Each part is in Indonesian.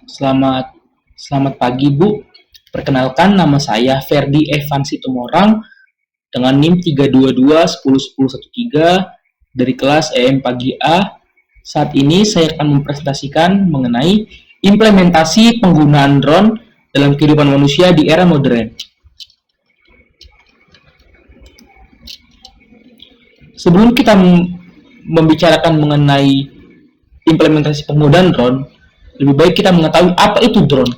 Selamat selamat pagi, Bu. Perkenalkan nama saya Ferdi Evan Situmorang dengan NIM 322 10 10 13 dari kelas EM Pagi A. Saat ini saya akan mempresentasikan mengenai implementasi penggunaan drone dalam kehidupan manusia di era modern. Sebelum kita membicarakan mengenai implementasi penggunaan drone, lebih baik kita mengetahui apa itu drone.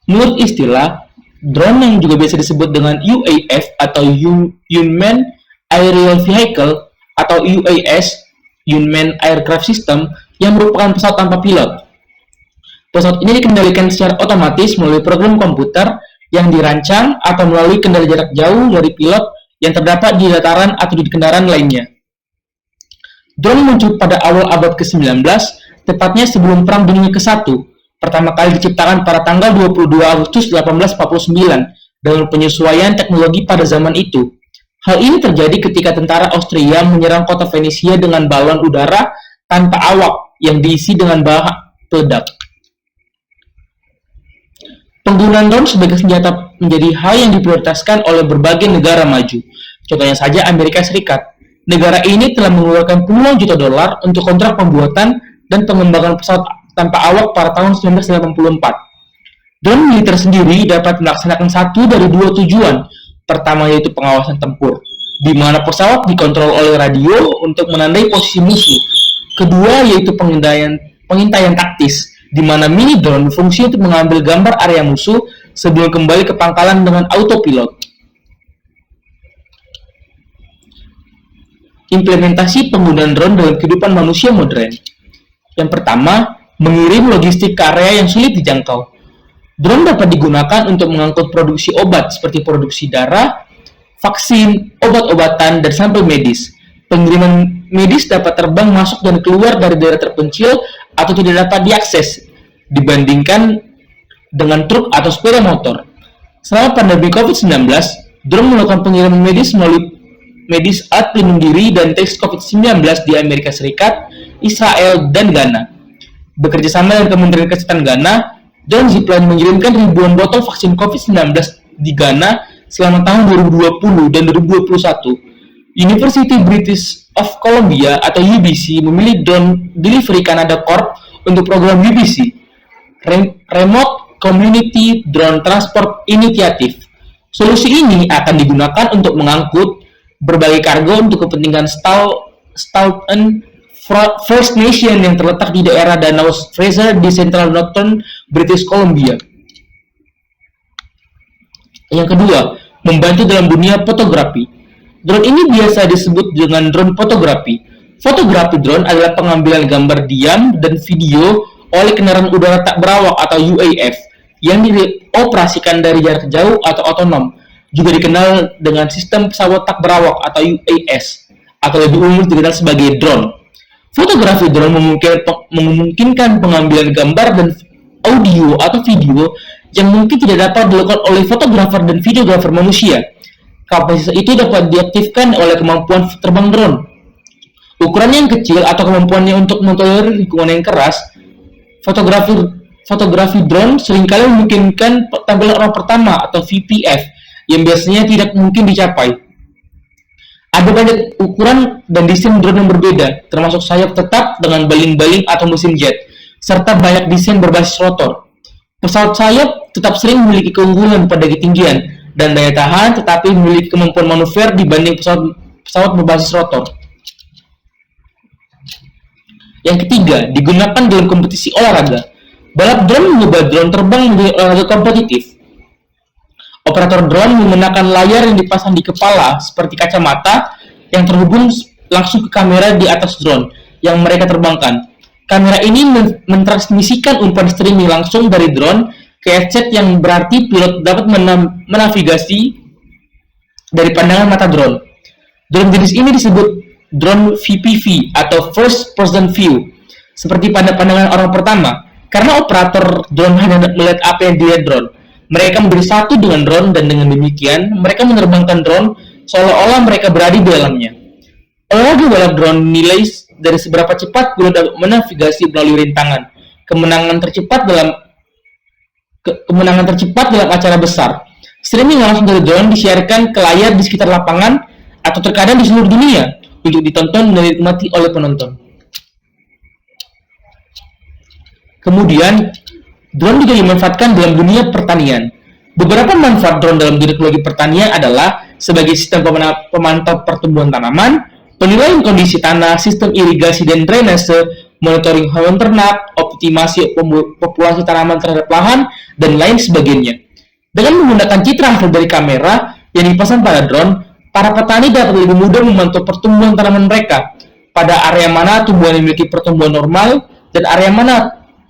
Menurut istilah, drone yang juga biasa disebut dengan UAV atau Unmanned Aerial Vehicle atau UAS, Unmanned Aircraft System, yang merupakan pesawat tanpa pilot. Pesawat ini dikendalikan secara otomatis melalui program komputer yang dirancang atau melalui kendali jarak jauh dari pilot yang terdapat di dataran atau di kendaraan lainnya. Drone muncul pada awal abad ke-19, tepatnya sebelum Perang Dunia ke-1, pertama kali diciptakan pada tanggal 22 Agustus 1849 dengan penyesuaian teknologi pada zaman itu. Hal ini terjadi ketika tentara Austria menyerang kota Venesia dengan balon udara tanpa awak yang diisi dengan bahan peledak. Penggunaan drone sebagai senjata menjadi hal yang diprioritaskan oleh berbagai negara maju. Contohnya saja Amerika Serikat. Negara ini telah mengeluarkan puluhan juta dolar untuk kontrak pembuatan dan pengembangan pesawat tanpa awak pada tahun 1984. Drone militer sendiri dapat melaksanakan satu dari dua tujuan. Pertama yaitu pengawasan tempur, di mana pesawat dikontrol oleh radio untuk menandai posisi musuh. Kedua yaitu pengintaian taktis, di mana mini drone berfungsi untuk mengambil gambar area musuh sebelum kembali ke pangkalan dengan autopilot. Implementasi penggunaan drone dalam kehidupan manusia modern. Yang pertama, mengirim logistik ke area yang sulit dijangkau. Drone dapat digunakan untuk mengangkut produksi obat seperti produksi darah, vaksin, obat-obatan, dan sampel medis. Pengiriman medis dapat terbang masuk dan keluar dari daerah terpencil atau tidak dapat diakses dibandingkan dengan truk atau sepeda motor. Selama pandemi COVID-19, drone melakukan pengiriman medis melalui alat pelindung diri dan tes COVID-19 di Amerika Serikat, Israel, dan Ghana. Bekerja sama dengan Kementerian Kesehatan Ghana, drone Zipline mengirimkan ribuan botol vaksin COVID-19 di Ghana selama tahun 2020 dan 2021. University British of Columbia atau UBC memilih Drone Delivery Canada Corp untuk program UBC, Remote Community Drone Transport Initiative. Solusi ini akan digunakan untuk mengangkut berbagai kargo untuk kepentingan Staunton First Nation yang terletak di daerah Danau Fraser di Central Northern British Columbia. Yang kedua, membantu dalam dunia fotografi. Drone ini biasa disebut dengan drone fotografi. Fotografi drone adalah pengambilan gambar diam dan video oleh kendaraan udara tak berawak atau UAV yang dioperasikan dari jarak jauh atau otonom, juga dikenal dengan sistem pesawat tak berawak atau UAS, atau lebih umum dikenal sebagai drone. Fotografi drone memungkinkan pengambilan gambar dan audio atau video yang mungkin tidak dapat dilakukan oleh fotografer dan videografer manusia. Kapasitas itu dapat diaktifkan oleh kemampuan terbang drone. Ukurannya yang kecil atau kemampuannya untuk mentolerir lingkungan yang keras, fotografi drone seringkali memungkinkan tampilan orang pertama atau VPF yang biasanya tidak mungkin dicapai. Ada banyak ukuran dan desain drone yang berbeda, termasuk sayap tetap dengan baling-baling atau mesin jet, serta banyak desain berbasis rotor. Pesawat sayap tetap sering memiliki keunggulan pada ketinggian dan daya tahan, tetapi memiliki kemampuan manuver dibanding pesawat berbasis rotor. Yang ketiga, digunakan dalam kompetisi olahraga. Balap drone mengubah drone terbang menjadi olahraga kompetitif. Operator drone menggunakan layar yang dipasang di kepala seperti kacamata yang terhubung langsung ke kamera di atas drone yang mereka terbangkan. Kamera ini mentransmisikan umpan streaming langsung dari drone ke headset yang berarti pilot dapat menavigasi dari pandangan mata drone. Drone jenis ini disebut drone VPV atau First Person View, seperti pada pandangan orang pertama, karena operator drone hanya melihat apa yang dilihat drone. Mereka menjadi satu dengan drone dan dengan demikian mereka menerbangkan drone seolah-olah mereka berada di dalamnya. Olahraga balap drone nilai dari seberapa cepat pilot dapat menavigasi melalui rintangan, kemenangan tercepat dalam acara besar. Streaming langsung dari drone disiarkan ke layar di sekitar lapangan atau terkadang di seluruh dunia untuk ditonton dan dinikmati oleh penonton. Kemudian, drone juga dimanfaatkan dalam dunia pertanian. Beberapa manfaat drone dalam teknologi pertanian adalah sebagai sistem pemantau pertumbuhan tanaman, penilaian kondisi tanah, sistem irigasi dan drainase, monitoring hewan ternak, optimasi populasi tanaman terhadap lahan, dan lain sebagainya. Dengan menggunakan citra hasil dari kamera yang dipasang pada drone, para petani dapat lebih mudah memantau pertumbuhan tanaman mereka, pada area mana tumbuhan yang memiliki pertumbuhan normal dan area mana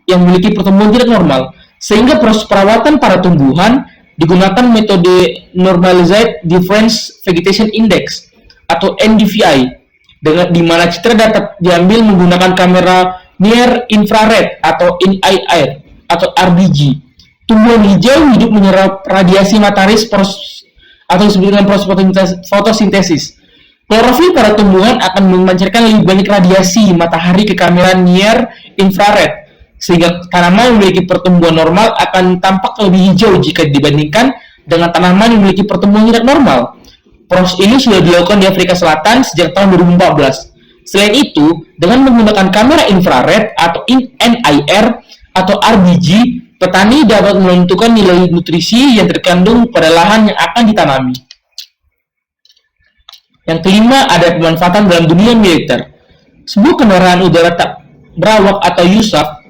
yang memiliki pertumbuhan tidak normal, sehingga proses perawatan para tumbuhan digunakan metode Normalized Difference Vegetation Index atau NDVI, di mana citra dapat diambil menggunakan kamera near infrared atau NIR atau RBG. Tumbuhan hijau hidup menyerap radiasi matahari atau disebut dengan proses fotosintesis. Klorofil pada tumbuhan akan memancarkan lebih banyak radiasi matahari ke kamera near infrared, sehingga tanaman yang memiliki pertumbuhan normal akan tampak lebih hijau jika dibandingkan dengan tanaman yang memiliki pertumbuhan tidak normal. Proses ini sudah dilakukan di Afrika Selatan sejak tahun 2014. Selain itu, dengan menggunakan kamera infrared atau NIR atau RBG, petani dapat menentukan nilai nutrisi yang terkandung pada lahan yang akan ditanami. Yang kelima, ada pemanfaatan dalam dunia militer. Sebuah kendaraan udara tak berawak atau USAF,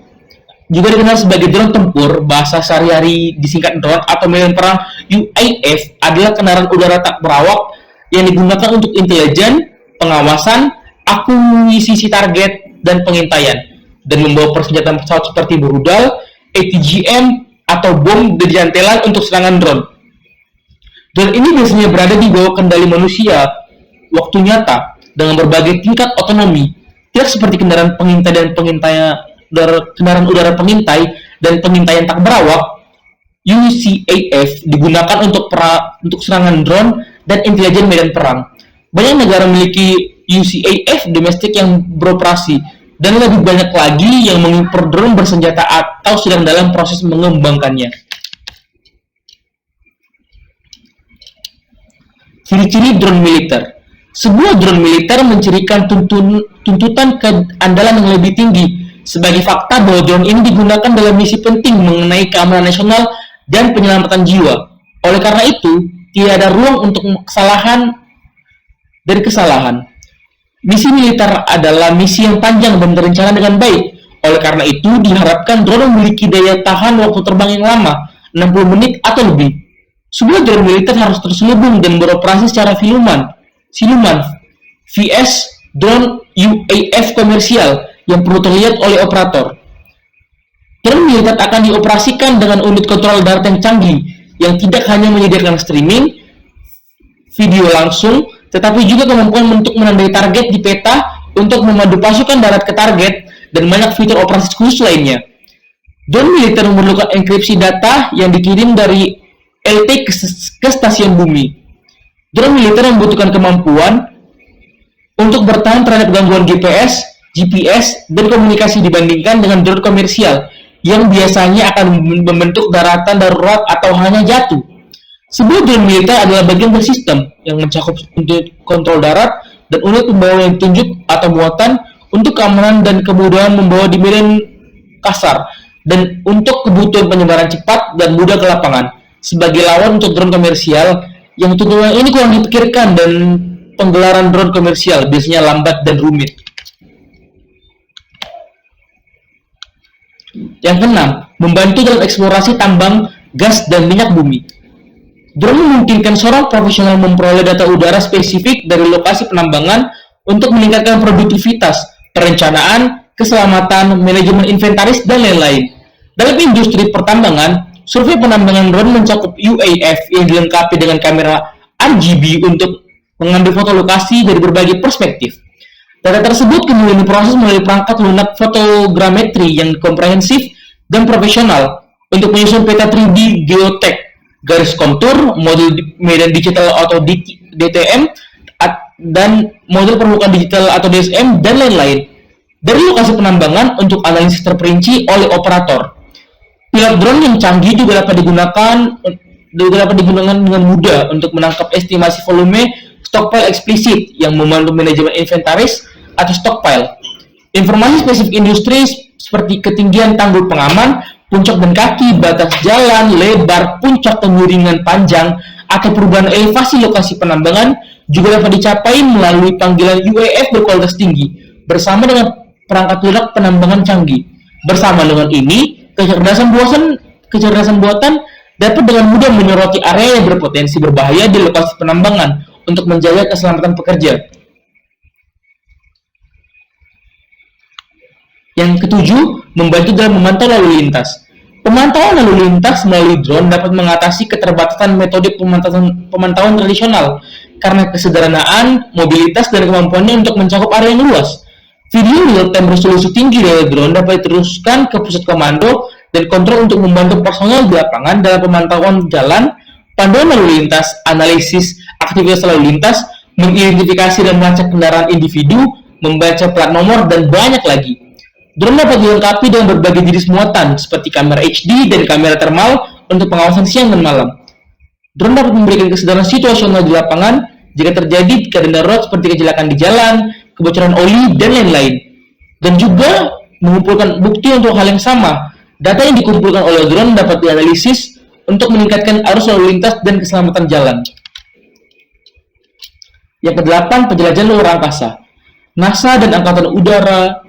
juga dikenal sebagai drone tempur, bahasa sehari-hari disingkat drone, atau medan perang UAF, adalah kendaraan udara tak berawak yang digunakan untuk intelijen, pengawasan, akuisisi target, dan pengintaian, dan membawa persenjataan pesawat seperti berudal, ATGM, atau bom dan jantelan untuk serangan drone. Drone ini biasanya berada di bawah kendali manusia waktu nyata dengan berbagai tingkat otonomi, tidak seperti kendaraan kendaraan udara pengintai dan pengintaian tak berawak. UCAF digunakan untuk serangan drone dan intelijen medan perang. Banyak negara memiliki UCAF domestik yang beroperasi, dan lebih banyak lagi yang mengimpor drone bersenjata atau sedang dalam proses mengembangkannya. Ciri-ciri drone militer. Sebuah drone militer mencirikan tuntutan keandalan yang lebih tinggi. Sebagai fakta bahwa drone ini digunakan dalam misi penting mengenai keamanan nasional dan penyelamatan jiwa. Oleh karena itu, tidak ada ruang untuk kesalahan. Misi militer adalah misi yang panjang dan terencana dengan baik. Oleh karena itu, diharapkan drone memiliki daya tahan waktu terbang yang lama, 60 menit atau lebih. Sebuah drone militer harus terselubung dan beroperasi secara siluman vs drone UAF komersial yang perlu terlihat oleh operator. Drone militer akan dioperasikan dengan unit kontrol darat yang canggih, yang tidak hanya menyediakan streaming video langsung, tetapi juga kemampuan untuk menandai target di peta untuk memadu pasukan darat ke target, dan banyak fitur operasi khusus lainnya. Drone militer memerlukan enkripsi data yang dikirim dari LT ke stasiun bumi. Drone militer membutuhkan kemampuan untuk bertahan terhadap gangguan GPS, dan komunikasi dibandingkan dengan drone komersial yang biasanya akan membentuk daratan darurat atau hanya jatuh. Sebuah drone militer adalah bagian dari sistem yang mencakup unit kontrol darat dan unit pembawa yang ditunjuk atau muatan untuk keamanan dan kemudahan membawa di medan kasar, dan untuk kebutuhan penyebaran cepat dan mudah ke lapangan. Sebagai lawan untuk drone komersial, yang tuntutan ini kurang dipikirkan, dan penggelaran drone komersial biasanya lambat dan rumit. Yang keenam, membantu dalam eksplorasi tambang, gas, dan minyak bumi. Drone memungkinkan seorang profesional memperoleh data udara spesifik dari lokasi penambangan untuk meningkatkan produktivitas, perencanaan, keselamatan, manajemen inventaris, dan lain-lain. Dalam industri pertambangan, survei penambangan drone mencakup UAF yang dilengkapi dengan kamera RGB untuk mengambil foto lokasi dari berbagai perspektif. Data tersebut kemudian diproses melalui perangkat lunak fotogrametri yang komprehensif dan profesional untuk menyusun peta 3D geotek, garis kontur, model medan digital atau DTM, dan model permukaan digital atau DSM, dan lain-lain. dari lokasi penambangan untuk analisis terperinci oleh operator. Pilot drone yang canggih juga dapat digunakan dengan mudah untuk menangkap estimasi volume stockpile eksplisit yang membantu manajemen inventaris atau stockpile. Informasi spesifik industri seperti ketinggian tanggul pengaman, puncak dan kaki, batas jalan, lebar, puncak kemiringan panjang, atau perubahan elevasi lokasi penambangan juga dapat dicapai melalui panggilan UAV berkualitas tinggi bersama dengan perangkat lunak penambangan canggih. Bersama dengan ini, kecerdasan buatan dapat dengan mudah menyoroti area yang berpotensi berbahaya di lokasi penambangan untuk menjaga keselamatan pekerja. Yang ketujuh, membantu dalam memantau lalu lintas. Pemantauan lalu lintas melalui drone dapat mengatasi keterbatasan metode pemantauan tradisional karena kesederhanaan, mobilitas, dan kemampuannya untuk mencakup area yang luas. Video real-time resolusi tinggi dari drone dapat diteruskan ke pusat komando dan kontrol untuk membantu personel di lapangan dalam pemantauan jalan, panduan lalu lintas, analisis aktivitas lalu lintas, mengidentifikasi dan melacak kendaraan individu, membaca plat nomor, dan banyak lagi. Drone dapat dilengkapi dengan berbagai jenis muatan seperti kamera HD dan kamera thermal untuk pengawasan siang dan malam. Drone dapat memberikan kesadaran situasional di lapangan jika terjadi keadaan darurat seperti kecelakaan di jalan, kebocoran oli, dan lain-lain. Dan juga mengumpulkan bukti untuk hal yang sama. Data yang dikumpulkan oleh drone dapat dianalisis untuk meningkatkan arus lalu lintas dan keselamatan jalan. Yang kedelapan, penjelajahan luar angkasa. NASA dan Angkatan Udara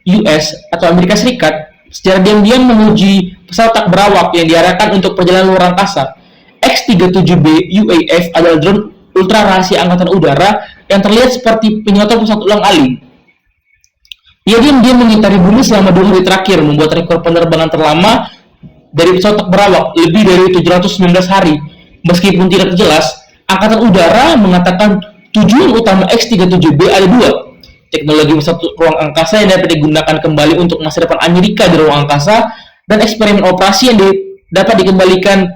US atau Amerika Serikat secara diam-diam menguji pesawat tak berawak yang diarahkan untuk perjalanan luar angkasa. X-37B UAV adalah drone ultra rahasia Angkatan Udara yang terlihat seperti penyotong pesawat ulang-alik. Ia diam-diam mengitari bumi selama 2 hari terakhir, membuat rekor penerbangan terlama dari pesawat tak berawak lebih dari 719 hari. Meskipun tidak jelas, Angkatan Udara mengatakan tujuan utama X-37B ada 2. Teknologi pesawat ruang angkasa yang dapat digunakan kembali untuk masa depan Amerika di ruang angkasa, dan eksperimen operasi yang dapat dikembalikan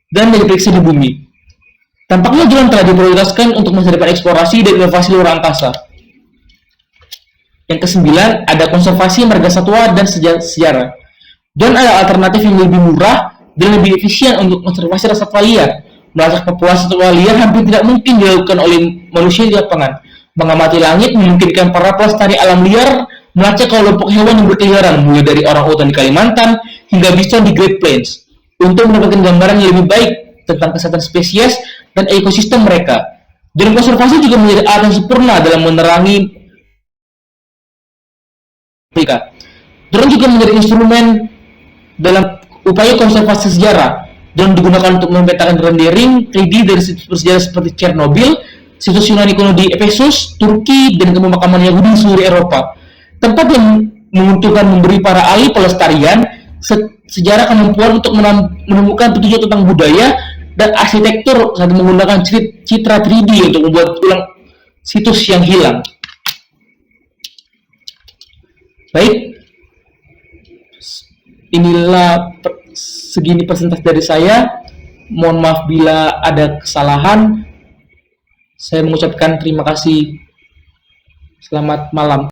dan diperiksa di bumi. Tampaknya drone telah diprioritaskan untuk masa depan eksplorasi dan inovasi luar angkasa. Yang kesembilan, ada konservasi marga satwa dan sejarah. Drone adalah alternatif yang lebih murah dan lebih efisien untuk konservasi satwa liar. Melacak populasi satwa liar hampir tidak mungkin dilakukan oleh manusia di lapangan. Mengamati langit memungkinkan para pelestari alam liar melacak kelompok hewan yang berkeliaran, mulai dari orangutan di Kalimantan hingga bison di Great Plains, untuk mendapatkan gambaran yang lebih baik tentang kesehatan spesies dan ekosistem mereka. Drone konservasi juga menjadi alat yang sempurna dalam menerangi Afrika. Drone juga menjadi instrumen dalam upaya konservasi sejarah. Drone digunakan untuk memetakan rendering 3D dari situs bersejarah seperti Chernobyl, situs Yunani kuno di Efesus, Turki, dan pemakaman Yahudi di seluruh Eropa. Tempat yang menguntungkan memberi para ahli pelestarian sejarah kemampuan untuk menemukan petunjuk tentang budaya dan arsitektur saat menggunakan citra 3D untuk membuat ulang situs yang hilang. Baik, inilah segini presentasi dari saya. Mohon maaf bila ada kesalahan. Saya mengucapkan terima kasih. Selamat malam.